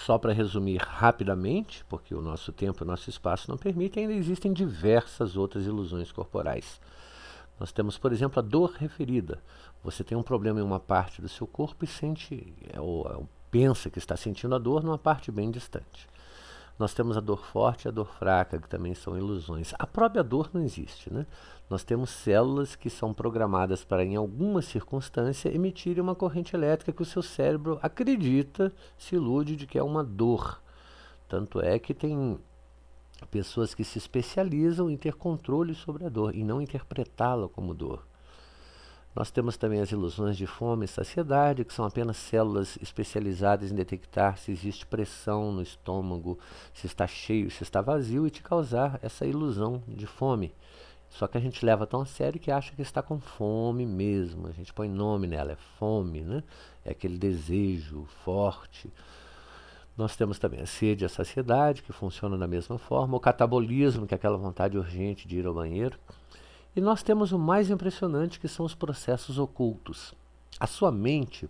Só para resumir rapidamente, porque o nosso tempo e o nosso espaço não permitem, ainda existem diversas outras ilusões corporais. Nós temos, por exemplo, a dor referida. Você tem um problema em uma parte do seu corpo e sente, ou pensa que está sentindo a dor numa parte bem distante. Nós temos a dor forte e a dor fraca, que também são ilusões. A própria dor não existe, né? Nós temos células que são programadas para, em alguma circunstância, emitirem uma corrente elétrica que o seu cérebro acredita, se ilude de que é uma dor. Tanto é que tem pessoas que se especializam em ter controle sobre a dor e não interpretá-la como dor. Nós temos também as ilusões de fome e saciedade, que são apenas células especializadas em detectar se existe pressão no estômago, se está cheio, se está vazio, e te causar essa ilusão de fome. Só que a gente leva tão a sério que acha que está com fome mesmo. A gente põe nome nela, é fome, né? É aquele desejo forte. Nós temos também a sede e a saciedade, que funcionam da mesma forma, o catabolismo, que é aquela vontade urgente de ir ao banheiro. E nós temos o mais impressionante, que são os processos ocultos. A sua mente,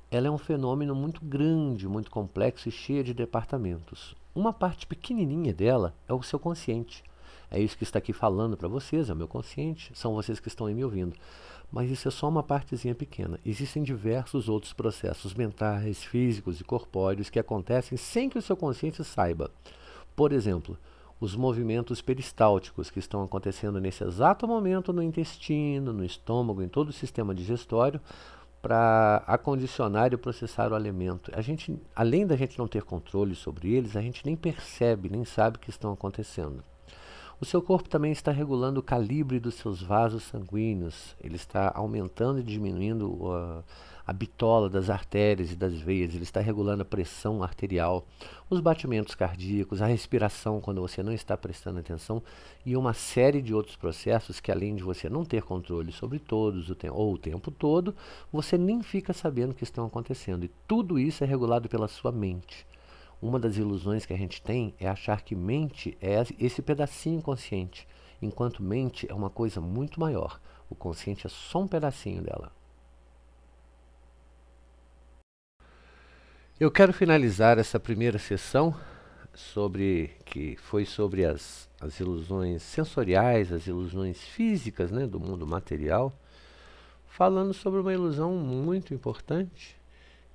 ela é um fenômeno muito grande, muito complexo e cheia de departamentos. Uma parte pequenininha dela é o seu consciente. É isso que está aqui falando para vocês, é o meu consciente, são vocês que estão aí me ouvindo. Mas isso é só uma partezinha pequena. Existem diversos outros processos mentais, físicos e corpóreos que acontecem sem que o seu consciente saiba. Por exemplo, os movimentos peristálticos que estão acontecendo nesse exato momento no intestino, no estômago, em todo o sistema digestório, para acondicionar e processar o alimento. A gente, além da gente não ter controle sobre eles, a gente nem percebe, nem sabe que estão acontecendo. O seu corpo também está regulando o calibre dos seus vasos sanguíneos. Ele está aumentando e diminuindo a bitola das artérias e das veias. Ele está regulando a pressão arterial, os batimentos cardíacos, a respiração quando você não está prestando atenção e uma série de outros processos que, além de você não ter controle sobre todos ou o tempo todo, você nem fica sabendo que estão acontecendo. E tudo isso é regulado pela sua mente. Uma das ilusões que a gente tem é achar que mente é esse pedacinho consciente, enquanto mente é uma coisa muito maior. O consciente é só um pedacinho dela. Eu quero finalizar essa primeira sessão que foi sobre as ilusões sensoriais, as ilusões físicas, né, do mundo material, falando sobre uma ilusão muito importante,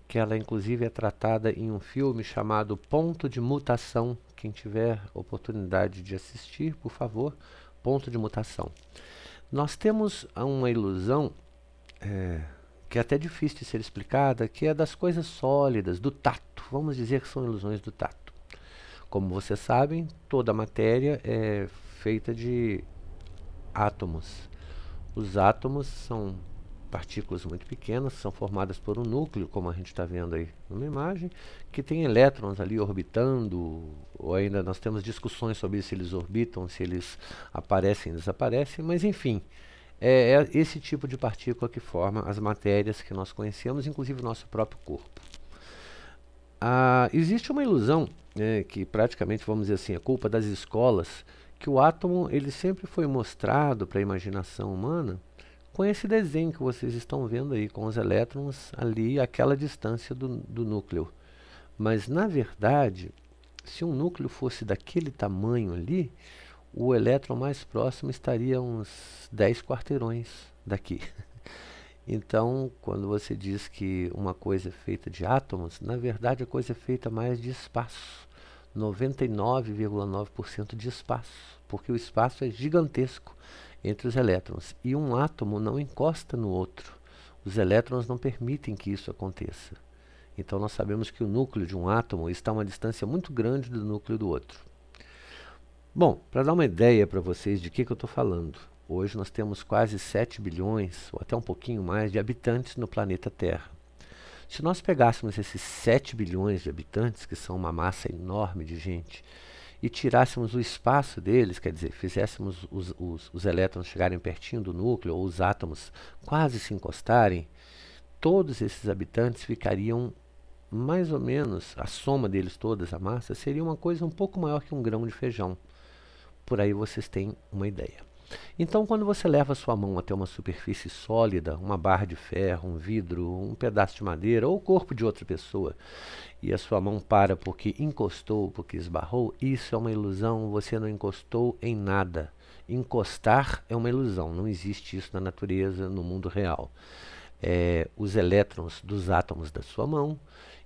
que ela inclusive é tratada em um filme chamado Ponto de Mutação. Quem tiver oportunidade de assistir, por favor, Ponto de Mutação. Nós temos uma ilusão que é até difícil de ser explicada, que é das coisas sólidas, do tato. Vamos dizer que são ilusões do tato. Como vocês sabem, toda a matéria é feita de átomos. Os átomos são partículas muito pequenas, são formadas por um núcleo, como a gente está vendo aí numa imagem, que tem elétrons ali orbitando, ou ainda nós temos discussões sobre se eles orbitam, se eles aparecem e desaparecem, mas enfim, é esse tipo de partícula que forma as matérias que nós conhecemos, inclusive o nosso próprio corpo. Existe uma ilusão, que praticamente, vamos dizer assim, é culpa das escolas, que o átomo ele sempre foi mostrado para a imaginação humana com esse desenho que vocês estão vendo aí, com os elétrons ali àquela distância do núcleo. Mas, na verdade, se um núcleo fosse daquele tamanho ali, o elétron mais próximo estaria a uns 10 quarteirões daqui. Então, quando você diz que uma coisa é feita de átomos, na verdade a coisa é feita mais de espaço. 99,9% de espaço, porque o espaço é gigantesco entre os elétrons. E um átomo não encosta no outro. Os elétrons não permitem que isso aconteça. Então nós sabemos que o núcleo de um átomo está a uma distância muito grande do núcleo do outro. Bom, para dar uma ideia para vocês de que eu estou falando, hoje nós temos quase 7 bilhões, ou até um pouquinho mais, de habitantes no planeta Terra. Se nós pegássemos esses 7 bilhões de habitantes, que são uma massa enorme de gente, e tirássemos o espaço deles, quer dizer, fizéssemos os elétrons chegarem pertinho do núcleo, ou os átomos quase se encostarem, todos esses habitantes ficariam mais ou menos, a soma deles todas, a massa, seria uma coisa um pouco maior que um grão de feijão. Por aí vocês têm uma ideia. Então, quando você leva a sua mão até uma superfície sólida, uma barra de ferro, um vidro, um pedaço de madeira ou o corpo de outra pessoa, e a sua mão para porque encostou, porque esbarrou, isso é uma ilusão, você não encostou em nada. Encostar é uma ilusão, não existe isso na natureza, no mundo real. Os elétrons dos átomos da sua mão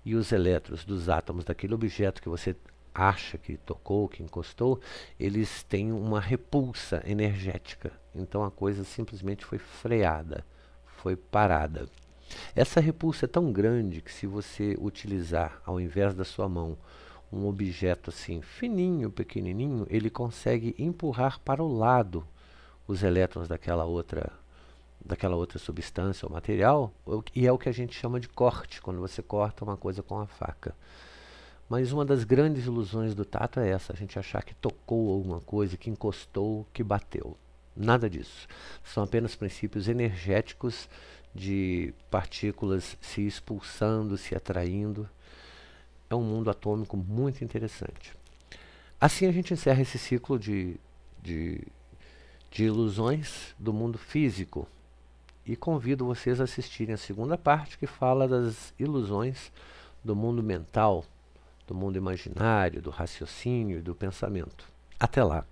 e os elétrons dos átomos daquele objeto que você acha que tocou, que encostou, eles têm uma repulsa energética. Então a coisa simplesmente foi freada, foi parada. Essa repulsa é tão grande que se você utilizar, ao invés da sua mão, um objeto assim fininho, pequenininho, ele consegue empurrar para o lado os elétrons daquela outra substância ou material, e é o que a gente chama de corte, quando você corta uma coisa com a faca. Mas uma das grandes ilusões do tato é essa, a gente achar que tocou alguma coisa, que encostou, que bateu. Nada disso. São apenas princípios energéticos de partículas se expulsando, se atraindo. É um mundo atômico muito interessante. Assim a gente encerra esse ciclo de, de ilusões do mundo físico. E convido vocês a assistirem a segunda parte, que fala das ilusões do mundo mental, do mundo imaginário, do raciocínio e do pensamento. Até lá!